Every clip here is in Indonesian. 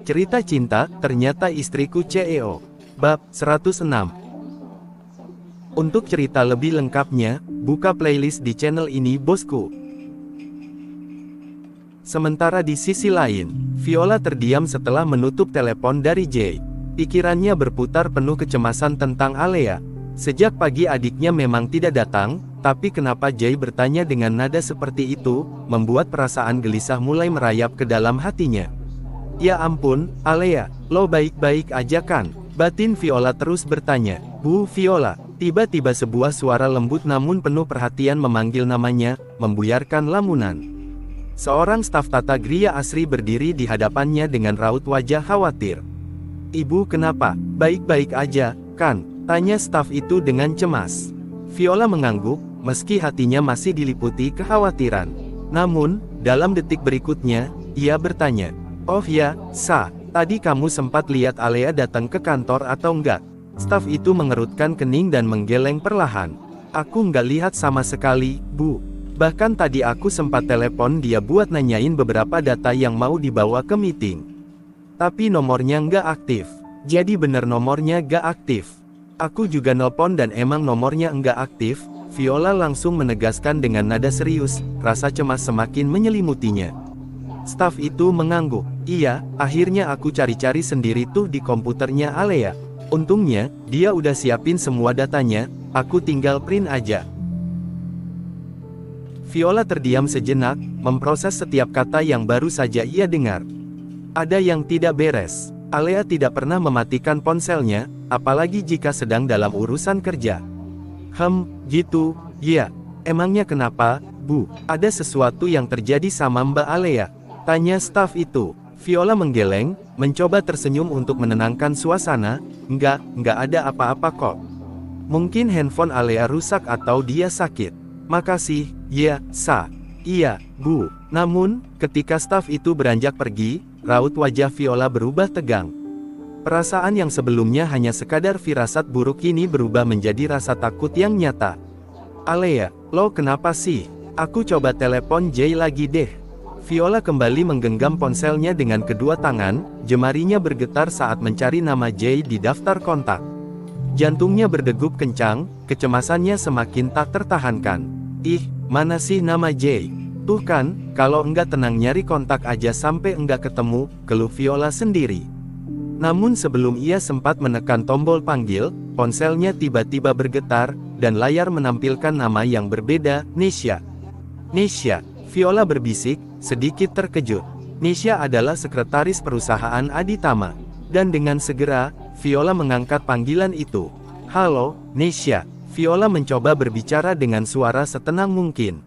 Cerita cinta, ternyata istriku CEO. Bab 106. Untuk cerita lebih lengkapnya, buka playlist di channel ini bosku. Sementara di sisi lain, Viola terdiam setelah menutup telepon dari Jay. Pikirannya berputar penuh kecemasan tentang Alea. Sejak pagi adiknya memang tidak datang, tapi kenapa Jay bertanya dengan nada seperti itu, membuat perasaan gelisah mulai merayap ke dalam hatinya. Ya ampun, Alea, lo baik-baik aja kan? Batin Viola terus bertanya. Bu Viola, tiba-tiba sebuah suara lembut namun penuh perhatian memanggil namanya, membuyarkan lamunan. Seorang staf tata gria asri berdiri di hadapannya dengan raut wajah khawatir. Ibu kenapa? Baik-baik aja, kan? Tanya staf itu dengan cemas. Viola mengangguk, meski hatinya masih diliputi kekhawatiran. Namun, dalam detik berikutnya, ia bertanya. Oh ya, Sa, tadi kamu sempat lihat Alea datang ke kantor atau enggak? Staf itu mengerutkan kening dan menggeleng perlahan. Aku nggak lihat sama sekali, Bu. Bahkan tadi aku sempat telepon dia buat nanyain beberapa data yang mau dibawa ke meeting. Tapi nomornya nggak aktif. Jadi bener nomornya nggak aktif. Aku juga nelpon dan emang nomornya nggak aktif. Viola langsung menegaskan dengan nada serius, rasa cemas semakin menyelimutinya. Staf itu mengangguk. Iya, akhirnya aku cari-cari sendiri tuh di komputernya Alea. Untungnya, dia udah siapin semua datanya, aku tinggal print aja. Viola terdiam sejenak, memproses setiap kata yang baru saja ia dengar. Ada yang tidak beres. Alea tidak pernah mematikan ponselnya, apalagi jika sedang dalam urusan kerja. Gitu, ya. Emangnya kenapa, Bu? Ada sesuatu yang terjadi sama Mbak Alea? Tanya staf itu. Viola menggeleng, mencoba tersenyum untuk menenangkan suasana. Enggak ada apa-apa kok. Mungkin handphone Alea rusak atau dia sakit. Makasih, ya, Sa. Iya, Bu. Namun, ketika staf itu beranjak pergi, raut wajah Viola berubah tegang. Perasaan yang sebelumnya hanya sekadar firasat buruk kini berubah menjadi rasa takut yang nyata. Alea, lo kenapa sih? Aku coba telepon Jay lagi deh. Viola kembali menggenggam ponselnya dengan kedua tangan, jemarinya bergetar saat mencari nama Jay di daftar kontak. Jantungnya berdegup kencang, kecemasannya semakin tak tertahankan. Ih, mana sih nama Jay? Tuh kan, kalau enggak tenang nyari kontak aja sampai enggak ketemu, keluh Viola sendiri. Namun sebelum ia sempat menekan tombol panggil, ponselnya tiba-tiba bergetar, dan layar menampilkan nama yang berbeda, Nisha. Nisha, Viola berbisik, sedikit terkejut. Nisha adalah sekretaris perusahaan Aditama. Dan dengan segera, Viola mengangkat panggilan itu. Halo, Nisha. Viola mencoba berbicara dengan suara setenang mungkin.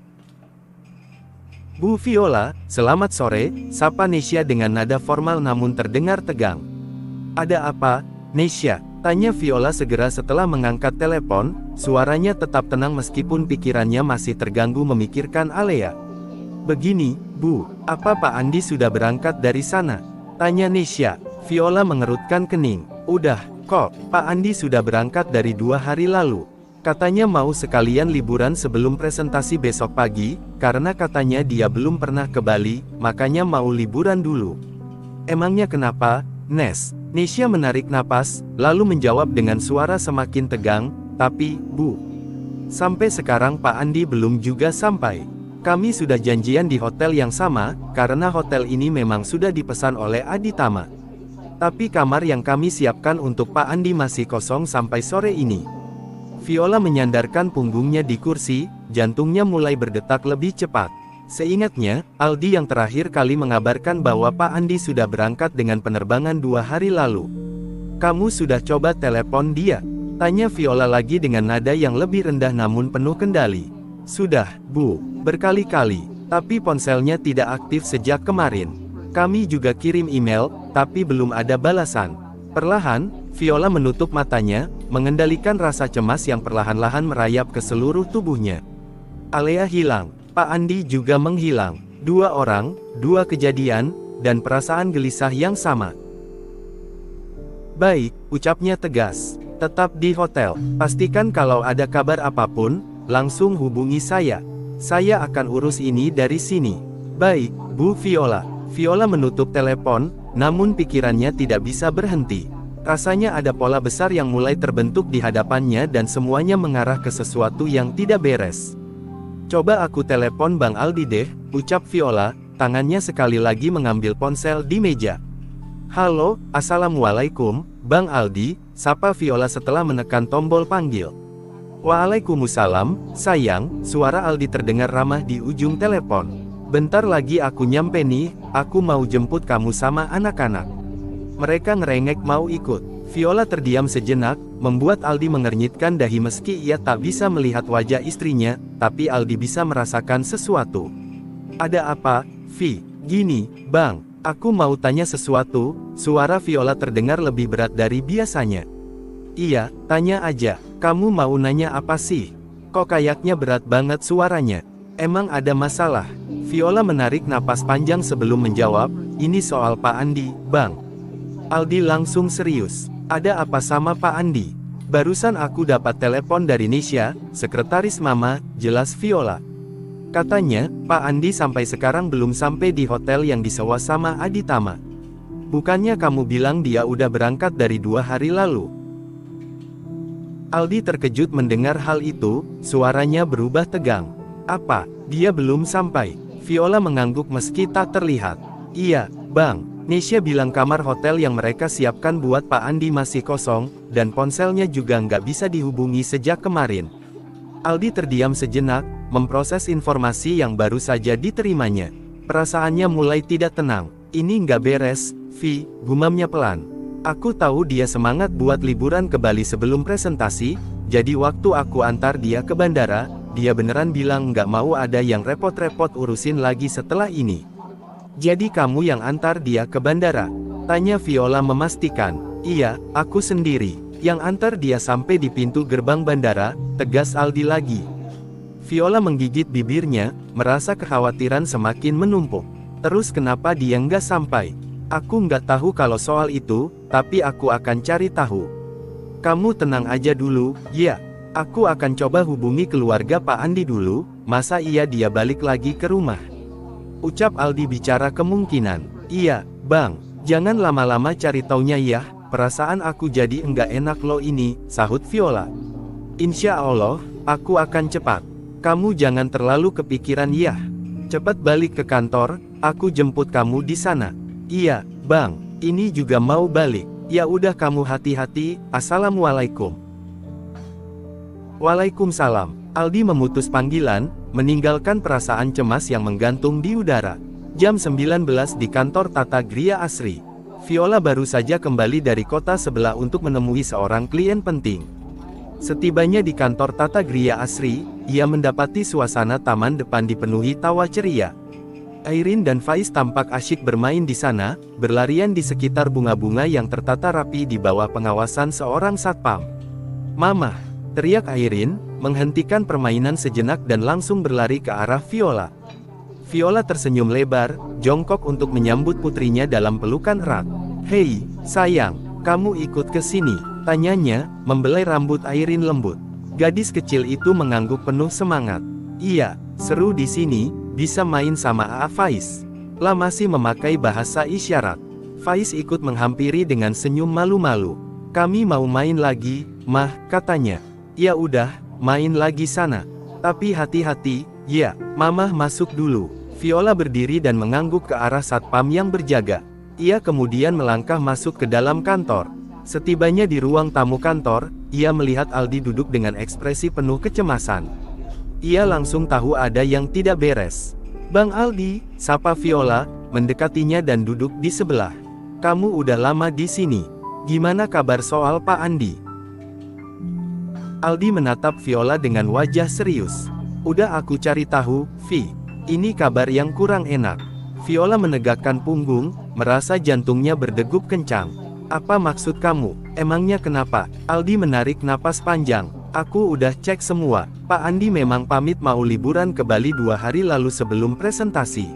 Bu Viola, selamat sore, sapa Nisha dengan nada formal namun terdengar tegang. Ada apa, Nisha? Tanya Viola segera setelah mengangkat telepon, suaranya tetap tenang meskipun pikirannya masih terganggu memikirkan Alea. Begini, Bu, apa Pak Andi sudah berangkat dari sana? Tanya Nisha. Viola mengerutkan kening. Udah, kok, Pak Andi sudah berangkat dari 2 hari lalu. Katanya mau sekalian liburan sebelum presentasi besok pagi, karena katanya dia belum pernah ke Bali, makanya mau liburan dulu. Emangnya kenapa, Nes? Nisha menarik napas, lalu menjawab dengan suara semakin tegang, tapi, Bu, sampai sekarang Pak Andi belum juga sampai. Kami sudah janjian di hotel yang sama, karena hotel ini memang sudah dipesan oleh Aditama. Tapi kamar yang kami siapkan untuk Pak Andi masih kosong sampai sore ini. Viola menyandarkan punggungnya di kursi, jantungnya mulai berdetak lebih cepat. Seingatnya, Aldi yang terakhir kali mengabarkan bahwa Pak Andi sudah berangkat dengan penerbangan 2 hari lalu. Kamu sudah coba telepon dia? Tanya Viola lagi dengan nada yang lebih rendah namun penuh kendali. Sudah, Bu, berkali-kali, tapi ponselnya tidak aktif sejak kemarin. Kami juga kirim email, tapi belum ada balasan. Perlahan, Viola menutup matanya, mengendalikan rasa cemas yang perlahan-lahan merayap ke seluruh tubuhnya. Alea hilang, Pak Andi juga menghilang. 2 orang, 2 kejadian, dan perasaan gelisah yang sama. Baik, ucapnya tegas. Tetap di hotel. Pastikan kalau ada kabar apapun, langsung hubungi saya. Saya akan urus ini dari sini. Baik, Bu Viola. Viola menutup telepon, namun pikirannya tidak bisa berhenti. Rasanya ada pola besar yang mulai terbentuk di hadapannya dan semuanya mengarah ke sesuatu yang tidak beres. "Coba aku telepon Bang Aldi deh," ucap Viola, tangannya sekali lagi mengambil ponsel di meja. "Halo, assalamualaikum, Bang Aldi," sapa Viola setelah menekan tombol panggil. "Waalaikumsalam, sayang," suara Aldi terdengar ramah di ujung telepon. "Bentar lagi aku nyampe nih, aku mau jemput kamu sama anak-anak." Mereka ngerengek mau ikut. Viola terdiam sejenak, membuat Aldi mengernyitkan dahi meski ia tak bisa melihat wajah istrinya, tapi Aldi bisa merasakan sesuatu. "Ada apa, Vi?" "Gini, Bang, aku mau tanya sesuatu." Suara Viola terdengar lebih berat dari biasanya. "Iya, tanya aja. Kamu mau nanya apa sih? Kok kayaknya berat banget suaranya? Emang ada masalah?" Viola menarik napas panjang sebelum menjawab, "Ini soal Pak Andi, Bang." Aldi langsung serius. "Ada apa sama Pak Andi?" "Barusan aku dapat telepon dari Nisha, sekretaris Mama," jelas Viola. "Katanya, Pak Andi sampai sekarang belum sampai di hotel yang disewa sama Aditama. Bukannya kamu bilang dia udah berangkat dari 2 hari lalu?" Aldi terkejut mendengar hal itu, suaranya berubah tegang. "Apa, dia belum sampai?" Viola mengangguk meski tak terlihat. "Iya, Bang. Nisha bilang kamar hotel yang mereka siapkan buat Pak Andi masih kosong, dan ponselnya juga nggak bisa dihubungi sejak kemarin." Aldi terdiam sejenak, memproses informasi yang baru saja diterimanya. Perasaannya mulai tidak tenang. "Ini nggak beres, Vi," gumamnya pelan. "Aku tahu dia semangat buat liburan ke Bali sebelum presentasi, jadi waktu aku antar dia ke bandara, dia beneran bilang nggak mau ada yang repot-repot urusin lagi setelah ini." "Jadi kamu yang antar dia ke bandara?" tanya Viola memastikan. "Iya, aku sendiri yang antar dia sampai di pintu gerbang bandara," tegas Aldi lagi. Viola menggigit bibirnya, merasa kekhawatiran semakin menumpuk. "Terus kenapa dia nggak sampai?" "Aku nggak tahu kalau soal itu, tapi aku akan cari tahu. Kamu tenang aja dulu, ya. Aku akan coba hubungi keluarga Pak Andi dulu, masa iya dia balik lagi ke rumah?" ucap Aldi bicara kemungkinan. "Iya, Bang, jangan lama-lama cari taunya ya, perasaan aku jadi enggak enak loh ini," sahut Viola. "Insya Allah, aku akan cepat. Kamu jangan terlalu kepikiran ya. Cepat balik ke kantor, aku jemput kamu di sana." "Iya, Bang, ini juga mau balik." "Ya udah kamu hati-hati, assalamualaikum." "Waalaikumsalam." Aldi memutus panggilan, meninggalkan perasaan cemas yang menggantung di udara. Jam 19 di kantor Tata Gria Asri. Viola baru saja kembali dari kota sebelah untuk menemui seorang klien penting. Setibanya di kantor Tata Gria Asri, ia mendapati suasana taman depan dipenuhi tawa ceria. Airin dan Faiz tampak asyik bermain di sana, berlarian di sekitar bunga-bunga yang tertata rapi di bawah pengawasan seorang satpam. "Mama!" teriak Airin, menghentikan permainan sejenak dan langsung berlari ke arah Viola. Viola tersenyum lebar, jongkok untuk menyambut putrinya dalam pelukan erat. "Hei, sayang, kamu ikut ke sini?" tanyanya, membelai rambut Airin lembut. Gadis kecil itu mengangguk penuh semangat. "Iya, seru di sini, bisa main sama Aa Faiz." Lah masih memakai bahasa isyarat. Faiz ikut menghampiri dengan senyum malu-malu. "Kami mau main lagi, Mah," katanya. "Ya udah, main lagi sana. Tapi hati-hati, ya." "Mamah masuk dulu." Viola berdiri dan mengangguk ke arah satpam yang berjaga. Ia kemudian melangkah masuk ke dalam kantor. Setibanya di ruang tamu kantor, ia melihat Aldi duduk dengan ekspresi penuh kecemasan. Ia langsung tahu ada yang tidak beres. "Bang Aldi," sapa Viola, mendekatinya dan duduk di sebelah. "Kamu udah lama di sini. Gimana kabar soal Pak Andi?" Aldi menatap Viola dengan wajah serius. "Udah aku cari tahu, Vi. Ini kabar yang kurang enak." Viola menegakkan punggung, merasa jantungnya berdegup kencang. "Apa maksud kamu? Emangnya kenapa?" Aldi menarik napas panjang. "Aku udah cek semua. Pak Andi memang pamit mau liburan ke Bali 2 hari lalu sebelum presentasi.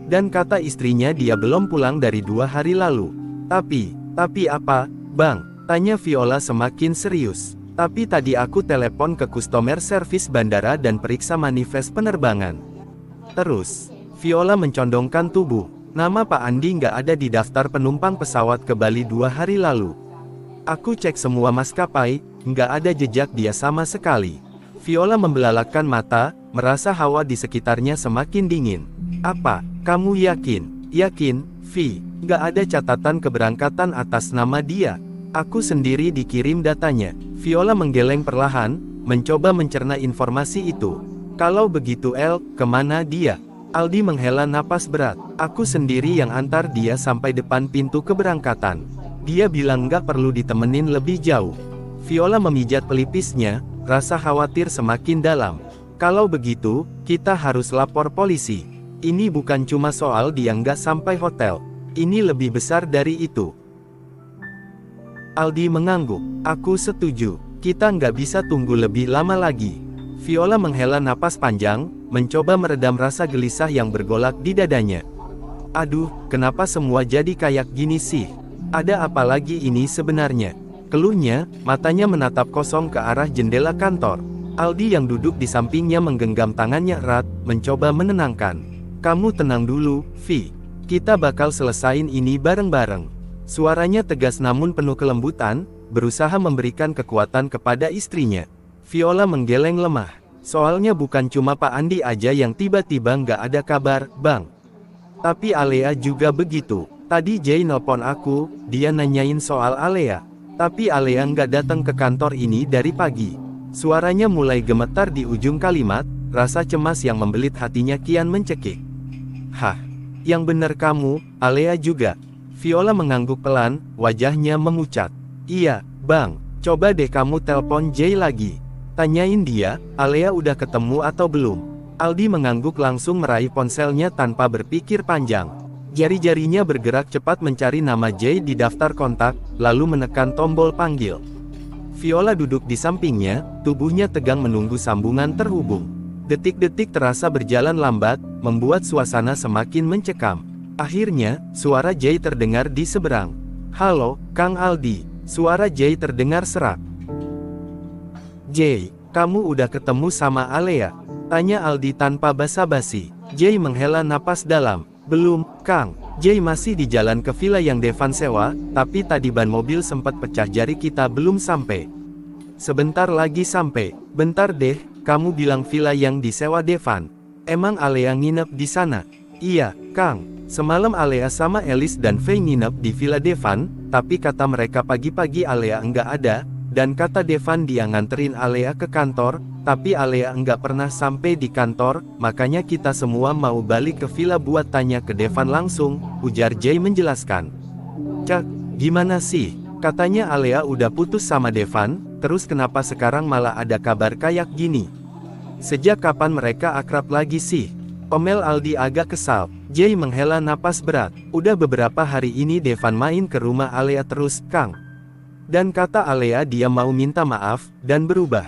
Dan kata istrinya dia belum pulang dari 2 hari lalu. Tapi apa, Bang?" tanya Viola semakin serius. "Tapi tadi aku telepon ke customer service bandara dan periksa manifest penerbangan." Terus, Viola mencondongkan tubuh. Nama Pak Andi nggak ada di daftar penumpang pesawat ke Bali 2 hari lalu. Aku cek semua maskapai, nggak ada jejak dia sama sekali. Viola membelalakkan mata, merasa hawa di sekitarnya semakin dingin. Apa, kamu yakin? Yakin, Vi, nggak ada catatan keberangkatan atas nama dia. Aku sendiri dikirim datanya. Viola menggeleng perlahan, mencoba mencerna informasi itu. Kalau begitu kemana dia? Aldi menghela napas berat. Aku sendiri yang antar dia sampai depan pintu keberangkatan. Dia bilang nggak perlu ditemenin lebih jauh. Viola memijat pelipisnya, rasa khawatir semakin dalam. Kalau begitu, kita harus lapor polisi. Ini bukan cuma soal dia nggak sampai hotel. Ini lebih besar dari itu. Aldi mengangguk. Aku setuju. Kita nggak bisa tunggu lebih lama lagi. Viola menghela napas panjang, mencoba meredam rasa gelisah yang bergolak di dadanya. Aduh, kenapa semua jadi kayak gini sih? Ada apa lagi ini sebenarnya? Keluhnya, matanya menatap kosong ke arah jendela kantor. Aldi yang duduk di sampingnya menggenggam tangannya erat, mencoba menenangkan. Kamu tenang dulu, Vi. Kita bakal selesain ini bareng-bareng. Suaranya tegas namun penuh kelembutan, berusaha memberikan kekuatan kepada istrinya. Viola menggeleng lemah. Soalnya bukan cuma Pak Andi aja yang tiba-tiba nggak ada kabar, Bang. Tapi Alea juga begitu. Tadi Jay nelpon aku, dia nanyain soal Alea. Tapi Alea nggak datang ke kantor ini dari pagi. Suaranya mulai gemetar di ujung kalimat, rasa cemas yang membelit hatinya kian mencekik. Hah, yang bener kamu, Alea juga. Viola mengangguk pelan, wajahnya memucat. Iya, Bang, coba deh kamu telpon Jay lagi. Tanyain dia, Alea udah ketemu atau belum. Aldi mengangguk langsung meraih ponselnya tanpa berpikir panjang. Jari-jarinya bergerak cepat mencari nama Jay di daftar kontak, lalu menekan tombol panggil. Viola duduk di sampingnya, tubuhnya tegang menunggu sambungan terhubung. Detik-detik terasa berjalan lambat, membuat suasana semakin mencekam. Akhirnya, suara Jay terdengar di seberang. Halo, Kang Aldi. Suara Jay terdengar serak. Jay, kamu udah ketemu sama Alea? Tanya Aldi tanpa basa-basi. Jay menghela napas dalam. Belum, Kang. Jay masih di jalan ke villa yang Devan sewa, tapi tadi ban mobil sempat pecah, jari kita belum sampai. Sebentar lagi sampai. Bentar deh, kamu bilang villa yang disewa Devan. Emang Alea nginep di sana? Iya, Kang. Semalam Alea sama Elis dan Faye nginep di villa Devan, tapi kata mereka pagi-pagi Alea enggak ada, dan kata Devan dia nganterin Alea ke kantor, tapi Alea enggak pernah sampai di kantor, makanya kita semua mau balik ke villa buat tanya ke Devan langsung, ujar Jay menjelaskan. Cak, gimana sih? Katanya Alea udah putus sama Devan, terus kenapa sekarang malah ada kabar kayak gini? Sejak kapan mereka akrab lagi sih? Omel Aldi agak kesal. Jay menghela napas berat. Udah beberapa hari ini Devan main ke rumah Alea terus, Kang. Dan kata Alea dia mau minta maaf, dan berubah.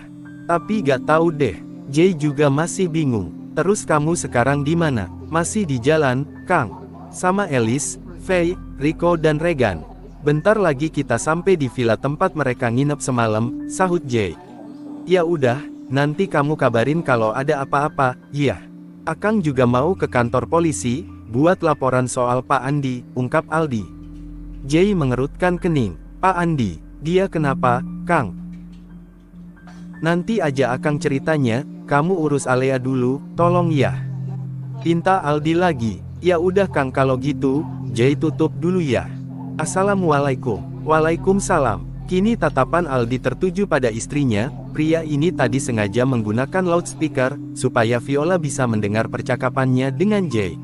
Tapi gak tahu deh, Jay juga masih bingung. Terus kamu sekarang di mana? Masih di jalan, Kang. Sama Elis, Faye, Rico dan Regan. Bentar lagi kita sampai di villa tempat mereka nginep semalam, sahut Jay. Ya udah, nanti kamu kabarin kalau ada apa-apa, iya. Akang juga mau ke kantor polisi, buat laporan soal Pak Andi, ungkap Aldi. Jay mengerutkan kening. Pak Andi, dia kenapa, Kang? Nanti aja akang ceritanya, kamu urus Alea dulu, tolong ya. Pinta Aldi lagi. Ya udah Kang kalau gitu, Jay tutup dulu ya. Assalamualaikum. Waalaikumsalam. Kini tatapan Aldi tertuju pada istrinya. Pria ini tadi sengaja menggunakan loudspeaker, supaya Viola bisa mendengar percakapannya dengan Jay.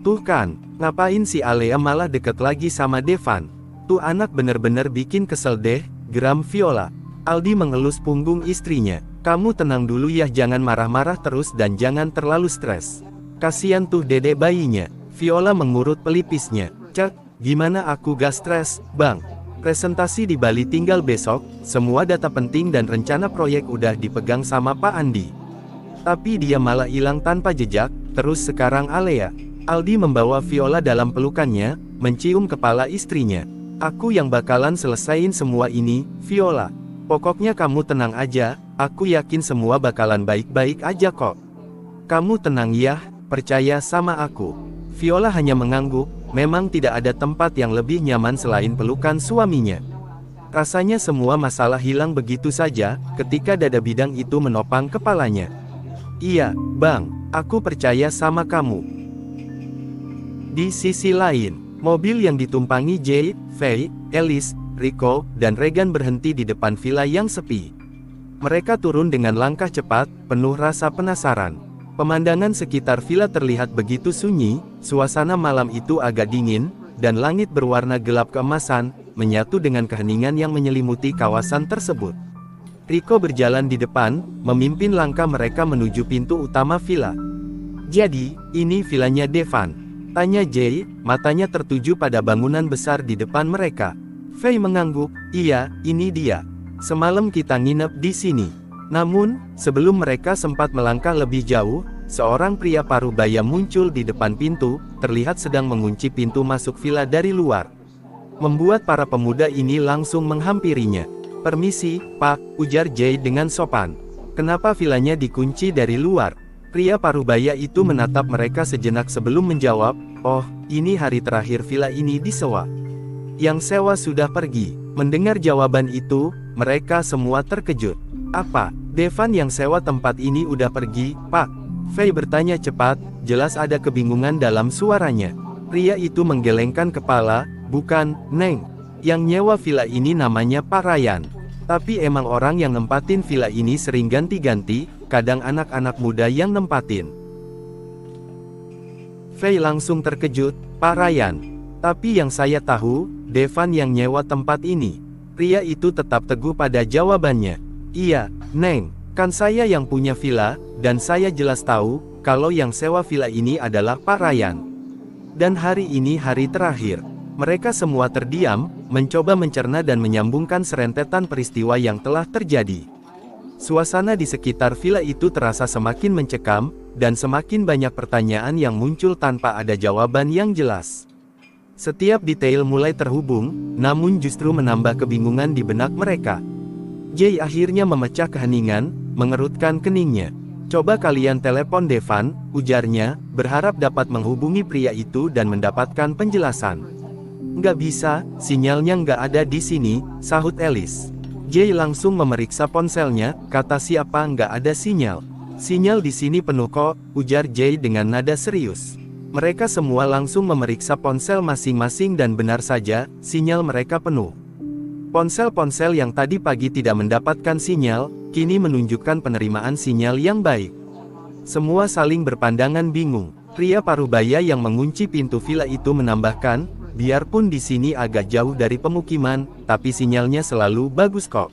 Tuh kan, ngapain si Alea malah deket lagi sama Devan? Tuh anak bener-bener bikin kesel deh, geram Viola. Aldi mengelus punggung istrinya. Kamu tenang dulu ya, jangan marah-marah terus dan jangan terlalu stres. Kasian tuh dedek bayinya. Viola mengurut pelipisnya. Cak, gimana aku gak stres, Bang? Presentasi di Bali tinggal besok, semua data penting dan rencana proyek udah dipegang sama Pak Andi. Tapi dia malah hilang tanpa jejak, terus sekarang Alea. Aldi membawa Viola dalam pelukannya, mencium kepala istrinya. Aku yang bakalan selesain semua ini, Viola. Pokoknya kamu tenang aja, aku yakin semua bakalan baik-baik aja kok. Kamu tenang ya, percaya sama aku. Viola hanya mengangguk, memang tidak ada tempat yang lebih nyaman selain pelukan suaminya. Rasanya semua masalah hilang begitu saja, ketika dada bidang itu menopang kepalanya. Iya, Bang, aku percaya sama kamu. Di sisi lain, mobil yang ditumpangi Jay, Faye, Alice, Rico, dan Regan berhenti di depan villa yang sepi. Mereka turun dengan langkah cepat, penuh rasa penasaran. Pemandangan sekitar villa terlihat begitu sunyi, suasana malam itu agak dingin, dan langit berwarna gelap keemasan, menyatu dengan keheningan yang menyelimuti kawasan tersebut. Rico berjalan di depan, memimpin langkah mereka menuju pintu utama villa. "Jadi, ini villanya Devan?" tanya Jay, matanya tertuju pada bangunan besar di depan mereka. Faye mengangguk, "Iya, ini dia. Semalam kita nginep di sini." Namun, sebelum mereka sempat melangkah lebih jauh, seorang pria parubaya muncul di depan pintu, terlihat sedang mengunci pintu masuk villa dari luar. Membuat para pemuda ini langsung menghampirinya. "Permisi, Pak," ujar Jay dengan sopan. "Kenapa villanya dikunci dari luar?" Pria parubaya itu menatap mereka sejenak sebelum menjawab, "Oh, ini hari terakhir villa ini disewa. Yang sewa sudah pergi." Mendengar jawaban itu, mereka semua terkejut. "Apa, Devan yang sewa tempat ini udah pergi, Pak?" Faye bertanya cepat, jelas ada kebingungan dalam suaranya. Pria itu menggelengkan kepala, "Bukan, Neng. Yang nyewa villa ini namanya Pak Ryan. Tapi emang orang yang nempatin villa ini sering ganti-ganti, kadang anak-anak muda yang nempatin." Faye langsung terkejut, "Pak Ryan. Tapi yang saya tahu, Devan yang nyewa tempat ini." Pria itu tetap teguh pada jawabannya. "Iya, Neng. Kan saya yang punya villa, dan saya jelas tahu, kalau yang sewa villa ini adalah Pak Ryan. Dan hari ini hari terakhir." Mereka semua terdiam, mencoba mencerna dan menyambungkan serentetan peristiwa yang telah terjadi. Suasana di sekitar villa itu terasa semakin mencekam, dan semakin banyak pertanyaan yang muncul tanpa ada jawaban yang jelas. Setiap detail mulai terhubung, namun justru menambah kebingungan di benak mereka. Jay akhirnya memecah keheningan, mengerutkan keningnya. "Coba kalian telepon Devan," ujarnya, berharap dapat menghubungi pria itu dan mendapatkan penjelasan. "Nggak bisa, sinyalnya nggak ada di sini," sahut Alice. Jay langsung memeriksa ponselnya, kata siapa nggak ada sinyal. "Sinyal di sini penuh kok," ujar Jay dengan nada serius. Mereka semua langsung memeriksa ponsel masing-masing dan benar saja, sinyal mereka penuh. Ponsel-ponsel yang tadi pagi tidak mendapatkan sinyal, kini menunjukkan penerimaan sinyal yang baik. Semua saling berpandangan bingung. Pria parubaya yang mengunci pintu villa itu menambahkan, "Biarpun di sini agak jauh dari pemukiman, tapi sinyalnya selalu bagus kok."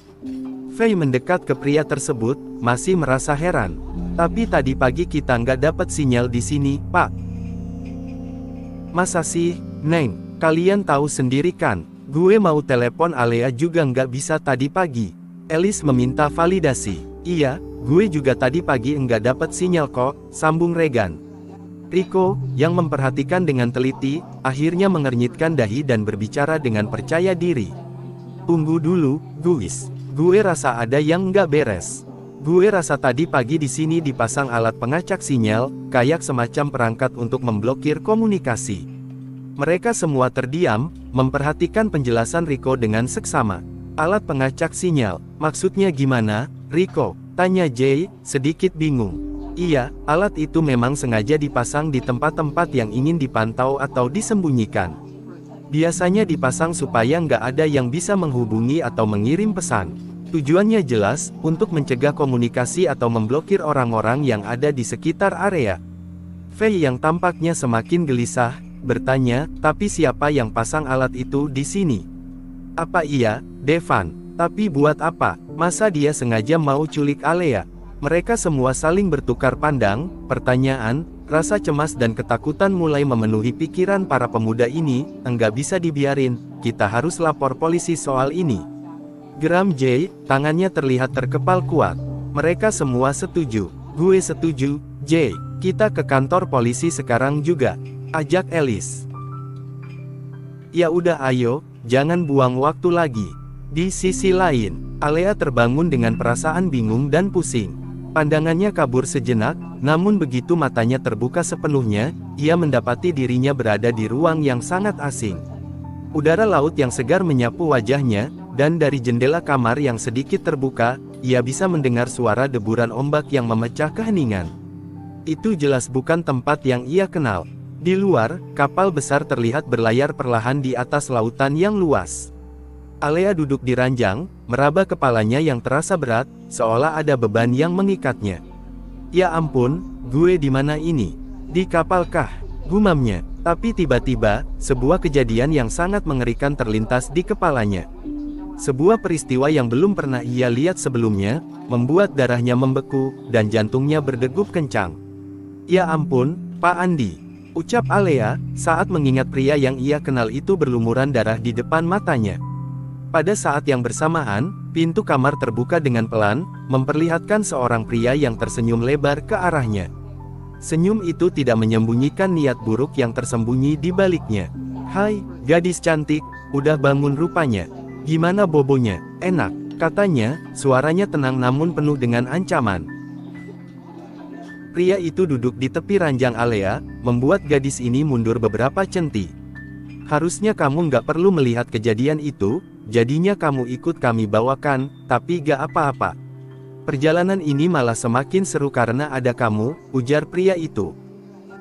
Faye mendekat ke pria tersebut, masih merasa heran. "Tapi tadi pagi kita nggak dapat sinyal di sini, Pak." "Masa sih, Neng? Kalian tahu sendiri kan, gue mau telepon Alea juga nggak bisa tadi pagi." Alice meminta validasi. "Iya, gue juga tadi pagi nggak dapat sinyal kok," sambung Regan. Rico, yang memperhatikan dengan teliti, akhirnya mengernyitkan dahi dan berbicara dengan percaya diri. "Tunggu dulu, guys. Gue rasa ada yang nggak beres. Gue rasa tadi pagi di sini dipasang alat pengacak sinyal, kayak semacam perangkat untuk memblokir komunikasi." Mereka semua terdiam, memperhatikan penjelasan Rico dengan seksama. "Alat pengacak sinyal, maksudnya gimana, Rico?" tanya Jay, sedikit bingung. "Iya, alat itu memang sengaja dipasang di tempat-tempat yang ingin dipantau atau disembunyikan. Biasanya dipasang supaya nggak ada yang bisa menghubungi atau mengirim pesan. Tujuannya jelas, untuk mencegah komunikasi atau memblokir orang-orang yang ada di sekitar area." Faye yang tampaknya semakin gelisah, bertanya, "Tapi siapa yang pasang alat itu di sini?" "Apa iya, Devan? Tapi buat apa? Masa dia sengaja mau culik Alea?" Mereka semua saling bertukar pandang, pertanyaan, rasa cemas dan ketakutan mulai memenuhi pikiran para pemuda ini. "Enggak bisa dibiarin, kita harus lapor polisi soal ini." Geram Jay, tangannya terlihat terkepal kuat. Mereka semua setuju. "Gue setuju, Jay. Kita ke kantor polisi sekarang juga," ajak Alice. "Ya udah ayo, jangan buang waktu lagi." Di sisi lain, Alea terbangun dengan perasaan bingung dan pusing. Pandangannya kabur sejenak, namun begitu matanya terbuka sepenuhnya, ia mendapati dirinya berada di ruang yang sangat asing. Udara laut yang segar menyapu wajahnya, dan dari jendela kamar yang sedikit terbuka, ia bisa mendengar suara deburan ombak yang memecah keheningan. Itu jelas bukan tempat yang ia kenal. Di luar, kapal besar terlihat berlayar perlahan di atas lautan yang luas. Alea duduk di ranjang, meraba kepalanya yang terasa berat, seolah ada beban yang mengikatnya. Ya ampun, gue di mana ini? Di kapal kah? Gumamnya. Tapi tiba-tiba, sebuah kejadian yang sangat mengerikan terlintas di kepalanya. Sebuah peristiwa yang belum pernah ia lihat sebelumnya, membuat darahnya membeku, dan jantungnya berdegup kencang. Ya ampun, Pak Andi, ucap Alea, saat mengingat pria yang ia kenal itu berlumuran darah di depan matanya. Pada saat yang bersamaan, pintu kamar terbuka dengan pelan, memperlihatkan seorang pria yang tersenyum lebar ke arahnya. Senyum itu tidak menyembunyikan niat buruk yang tersembunyi di baliknya. "Hai, gadis cantik, udah bangun rupanya. Gimana bobonya? Enak," katanya, suaranya tenang namun penuh dengan ancaman. Pria itu duduk di tepi ranjang Alea, membuat gadis ini mundur beberapa centi. "Harusnya kamu nggak perlu melihat kejadian itu, jadinya kamu ikut kami bawakan, tapi gak apa-apa. Perjalanan ini malah semakin seru karena ada kamu," ujar pria itu.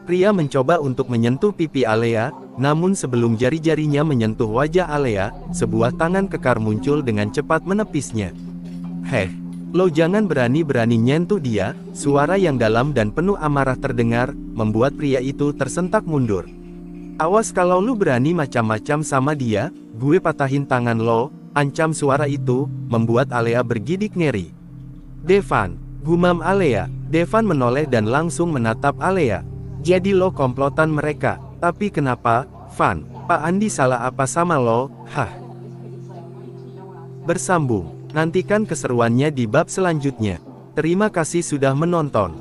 Pria mencoba untuk menyentuh pipi Alea, namun sebelum jari-jarinya menyentuh wajah Alea, sebuah tangan kekar muncul dengan cepat menepisnya. "Heh, lo jangan berani-berani nyentuh dia," suara yang dalam dan penuh amarah terdengar, membuat pria itu tersentak mundur. "Awas kalau lu berani macam-macam sama dia, gue patahin tangan lo," ancam suara itu, membuat Alea bergidik ngeri. "Devan," gumam Alea. Devan menoleh dan langsung menatap Alea. "Jadi lo komplotan mereka, tapi kenapa, Van? Pak Andi salah apa sama lo, hah?" Bersambung. Nantikan keseruannya di bab selanjutnya. Terima kasih sudah menonton.